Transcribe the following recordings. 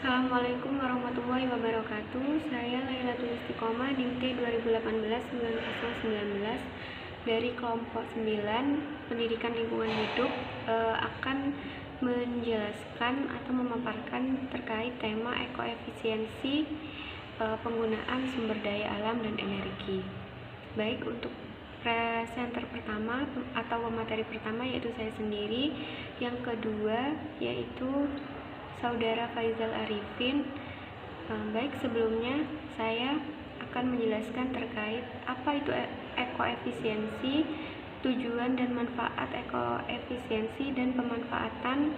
Assalamualaikum warahmatullahi wabarakatuh. Saya Lailatul Istiqomah NIMT 2018-9019 dari kelompok 9 Pendidikan Lingkungan Hidup akan menjelaskan atau memaparkan terkait tema ekoefisiensi penggunaan sumber daya alam dan energi. Baik, untuk presenter pertama atau pemateri pertama yaitu saya sendiri, yang kedua yaitu Saudara Faizal Arifin. Baik, sebelumnya saya akan menjelaskan terkait apa itu ekoefisiensi, tujuan dan manfaat ekoefisiensi, dan pemanfaatan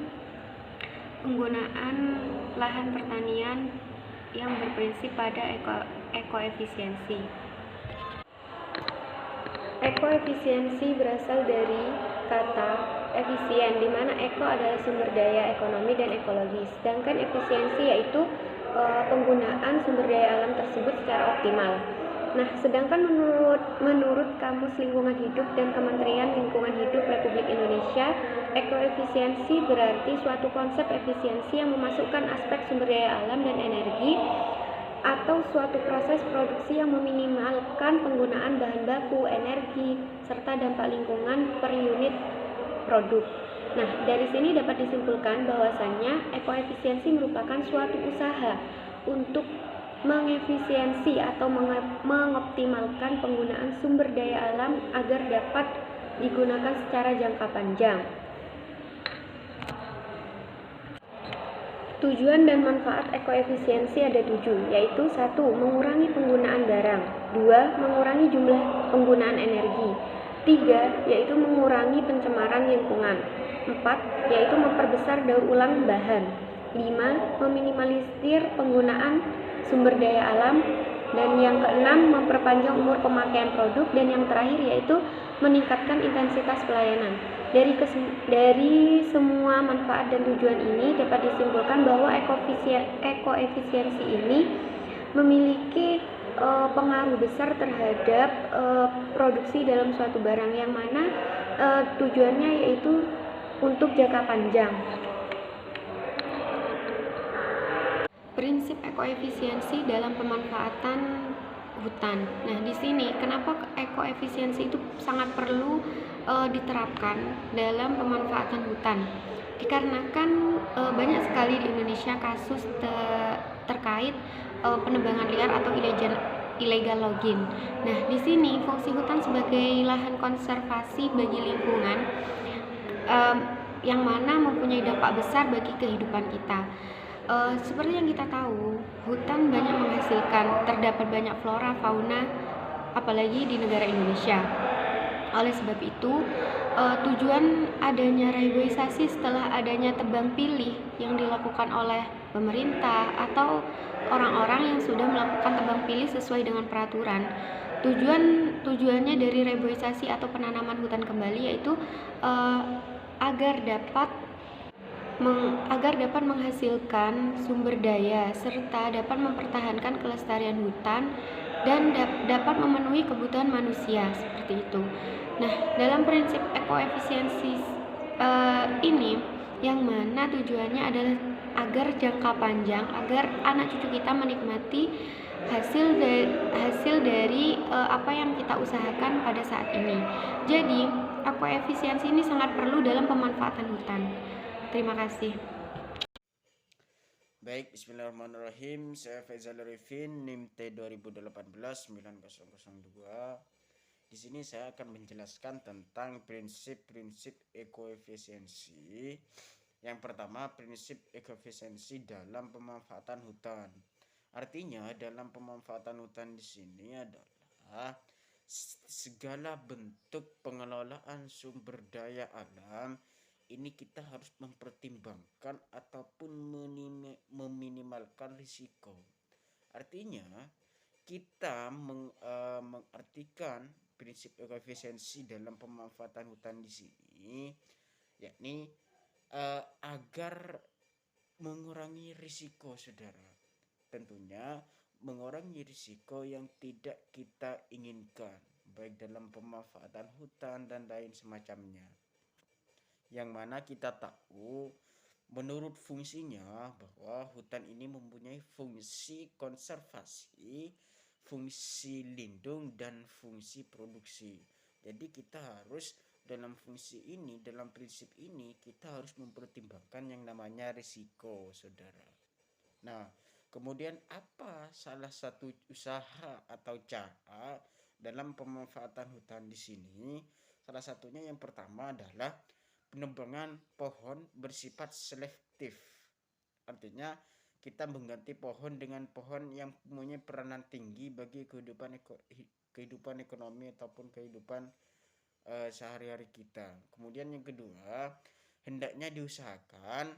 penggunaan lahan pertanian yang berprinsip pada ekoefisiensi. Ekoefisiensi berasal dari kata efisien, di mana eko adalah sumber daya ekonomi dan ekologi, sedangkan efisiensi yaitu penggunaan sumber daya alam tersebut secara optimal. Nah, sedangkan menurut Kamus Lingkungan Hidup dan Kementerian Lingkungan Hidup Republik Indonesia, ekoefisiensi berarti suatu konsep efisiensi yang memasukkan aspek sumber daya alam dan energi atau suatu proses produksi yang meminimalkan penggunaan bahan baku, energi, serta dampak lingkungan per unit produk. Nah, dari sini dapat disimpulkan bahwasannya ekoefisiensi merupakan suatu usaha untuk mengefisiensi atau mengoptimalkan penggunaan sumber daya alam agar dapat digunakan secara jangka panjang. Tujuan dan manfaat ekoefisiensi ada 7, yaitu 1. Mengurangi penggunaan barang, 2. Mengurangi jumlah penggunaan energi, 3. Yaitu mengurangi pencemaran lingkungan, 4. Yaitu memperbesar daur ulang bahan, 5. Meminimalisir penggunaan sumber daya alam, dan yang keenam memperpanjang umur pemakaian produk, dan yang terakhir yaitu meningkatkan intensitas pelayanan. Dari semua manfaat dan tujuan ini dapat disimpulkan bahwa ekoefisiensi ini memiliki pengaruh besar terhadap produksi dalam suatu barang, yang mana tujuannya yaitu untuk jangka panjang. Prinsip ekoefisiensi dalam pemanfaatan hutan. Nah, di sini kenapa ekoefisiensi itu sangat perlu diterapkan dalam pemanfaatan hutan? Dikarenakan banyak sekali di Indonesia kasus terkait penebangan liar atau illegal logging. Nah, di sini fungsi hutan sebagai lahan konservasi bagi lingkungan yang mana mempunyai dampak besar bagi kehidupan kita. Seperti yang kita tahu, hutan banyak menghasilkan, terdapat banyak flora, fauna, apalagi di negara Indonesia. Oleh sebab itu, tujuan adanya reboisasi setelah adanya tebang pilih yang dilakukan oleh pemerintah atau orang-orang yang sudah melakukan tebang pilih sesuai dengan peraturan. Tujuannya dari reboisasi atau penanaman hutan kembali yaitu agar dapat menghasilkan sumber daya serta dapat mempertahankan kelestarian hutan dan dapat memenuhi kebutuhan manusia, seperti itu. Nah, dalam prinsip ekoefisiensi ini, yang mana tujuannya adalah agar jangka panjang, agar anak cucu kita menikmati hasil dari apa yang kita usahakan pada saat ini. Jadi, ekoefisiensi ini sangat perlu dalam pemanfaatan hutan. Terima kasih. Baik, bismillahirrahmanirrahim. Saya Faizal Arifin, NIMT 2018-9002. Di sini saya akan menjelaskan tentang prinsip-prinsip ekoefisiensi. Yang pertama, prinsip ekoefisiensi dalam pemanfaatan hutan. Artinya, dalam pemanfaatan hutan di sini adalah segala bentuk pengelolaan sumber daya alam ini kita harus mempertimbangkan ataupun meminimalkan risiko. Artinya kita mengartikan prinsip ekoefisiensi dalam pemanfaatan hutan di sini, yakni agar mengurangi risiko, saudara. Tentunya mengurangi risiko yang tidak kita inginkan, baik dalam pemanfaatan hutan dan lain semacamnya. Yang mana kita tahu Menurut fungsinya, bahwa hutan ini mempunyai fungsi konservasi, fungsi lindung, dan fungsi produksi. Jadi kita harus dalam fungsi ini, dalam prinsip ini, kita harus mempertimbangkan yang namanya risiko, saudara. Nah, kemudian apa salah satu usaha atau cara dalam pemanfaatan hutan di sini? Salah satunya yang pertama adalah penebangan pohon bersifat selektif. Artinya kita mengganti pohon dengan pohon yang mempunyai peranan tinggi bagi kehidupan ekonomi ataupun kehidupan sehari-hari kita. Kemudian yang kedua, hendaknya diusahakan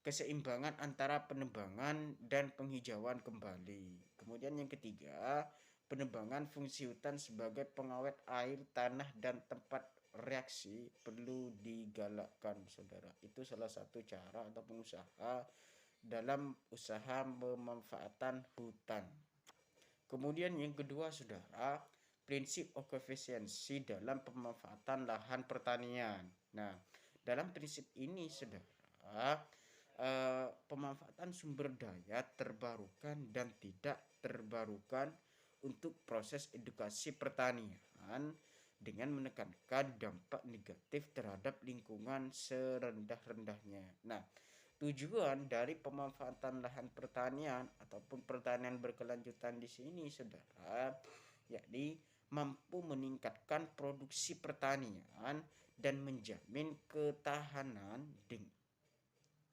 keseimbangan antara penebangan dan penghijauan kembali. Kemudian yang ketiga, penebangan fungsi hutan sebagai pengawet air, tanah, dan tempat reaksi perlu digalakkan, saudara. Itu salah satu cara atau pengusaha dalam usaha pemanfaatan hutan. Kemudian yang kedua, saudara, prinsip efisiensi dalam pemanfaatan lahan pertanian. Nah, dalam prinsip ini, saudara, pemanfaatan sumber daya terbarukan dan tidak terbarukan untuk proses edukasi pertanian dengan menekankan dampak negatif terhadap lingkungan serendah-rendahnya. Nah, tujuan dari pemanfaatan lahan pertanian ataupun pertanian berkelanjutan di sini, saudara, yakni mampu meningkatkan produksi pertanian dan menjamin ketahanan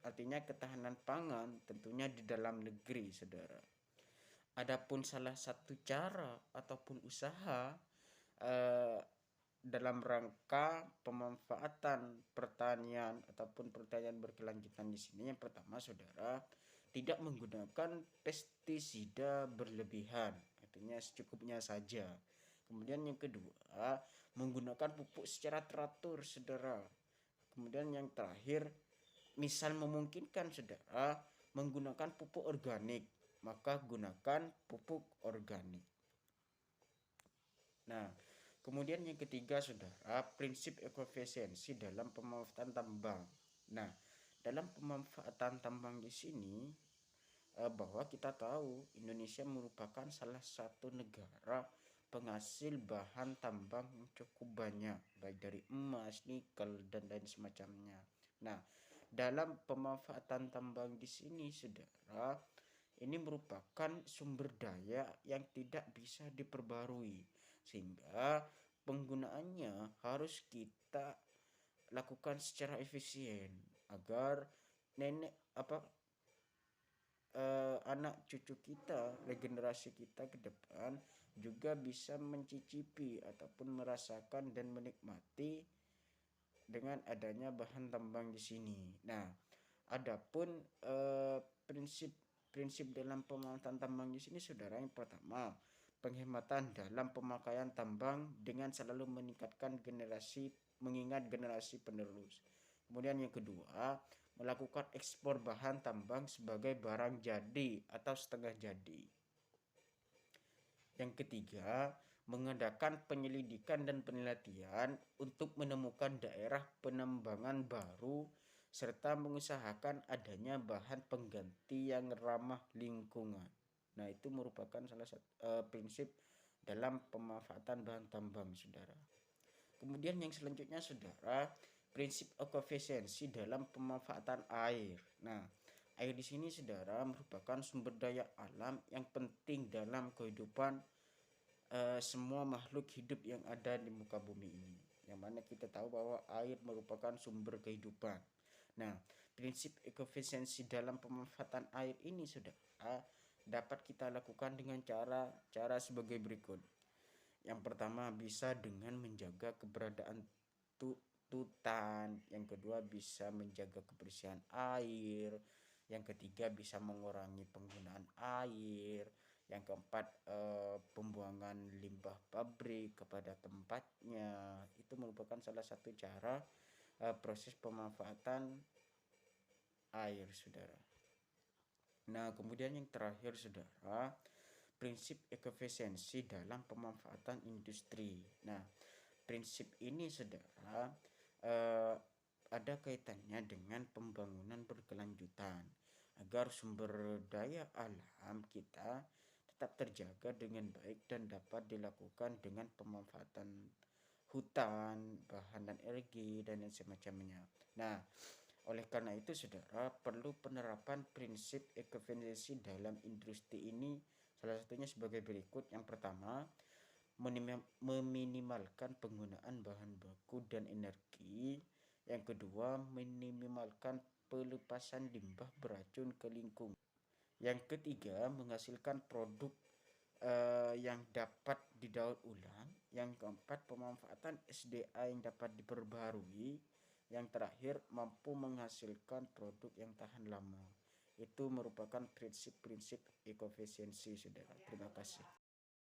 artinya ketahanan pangan tentunya di dalam negeri, saudara. Adapun salah satu cara ataupun usaha eh, dalam rangka pemanfaatan pertanian ataupun pertanian berkelanjutan di sini, yang pertama, saudara, tidak menggunakan pestisida berlebihan, artinya secukupnya saja. Kemudian yang kedua, menggunakan pupuk secara teratur, saudara. Kemudian yang terakhir, misal memungkinkan, saudara, menggunakan pupuk organik, maka gunakan pupuk organik. Nah, kemudian yang ketiga, saudara, prinsip efisiensi dalam pemanfaatan tambang. Nah, dalam pemanfaatan tambang di sini, bahwa kita tahu Indonesia merupakan salah satu negara penghasil bahan tambang yang cukup banyak, baik dari emas, nikel, dan lain semacamnya. Nah, dalam pemanfaatan tambang di sini, saudara, ini merupakan sumber daya yang tidak bisa diperbarui, sehingga penggunaannya harus kita lakukan secara efisien agar anak cucu kita, regenerasi kita ke depan juga bisa mencicipi ataupun merasakan dan menikmati dengan adanya bahan tambang di sini. Nah, adapun prinsip dalam pemanfaatan tambang di sini, saudara, yang pertama, penghematan dalam pemakaian tambang dengan selalu mengingat generasi penerus. Kemudian yang kedua, melakukan ekspor bahan tambang sebagai barang jadi atau setengah jadi. Yang ketiga, mengadakan penyelidikan dan penelitian untuk menemukan daerah penambangan baru serta mengusahakan adanya bahan pengganti yang ramah lingkungan. Nah, itu merupakan salah satu prinsip dalam pemanfaatan bahan tambang, saudara. Kemudian yang selanjutnya, saudara, prinsip efisiensi dalam pemanfaatan air. Nah, air di sini, saudara, merupakan sumber daya alam yang penting dalam kehidupan semua makhluk hidup yang ada di muka bumi ini. Yang mana kita tahu bahwa air merupakan sumber kehidupan. Nah, prinsip efisiensi dalam pemanfaatan air ini, saudara, dapat kita lakukan dengan cara sebagai berikut. Yang pertama, bisa dengan menjaga keberadaan tutan. Yang kedua, bisa menjaga kebersihan air. Yang ketiga, bisa mengurangi penggunaan air. Yang keempat, pembuangan limbah pabrik kepada tempatnya. Itu merupakan salah satu cara proses pemanfaatan air, saudara. Nah, kemudian yang terakhir, saudara, prinsip efisiensi dalam pemanfaatan industri. Nah, prinsip ini, saudara, ada kaitannya dengan pembangunan berkelanjutan agar sumber daya alam kita tetap terjaga dengan baik dan dapat dilakukan dengan pemanfaatan hutan, bahan dan energi dan lain semacamnya. Nah, oleh karena itu saudara, perlu penerapan prinsip efisiensi dalam industri ini, salah satunya sebagai berikut. Yang pertama, meminimalkan penggunaan bahan baku dan energi. Yang kedua, meminimalkan pelepasan limbah beracun ke lingkungan. Yang ketiga, menghasilkan produk yang dapat didaur ulang. Yang keempat, pemanfaatan SDA yang dapat diperbaharui. Yang terakhir, mampu menghasilkan produk yang tahan lama. Itu merupakan prinsip-prinsip ekoefisiensi, saudara. Terima kasih.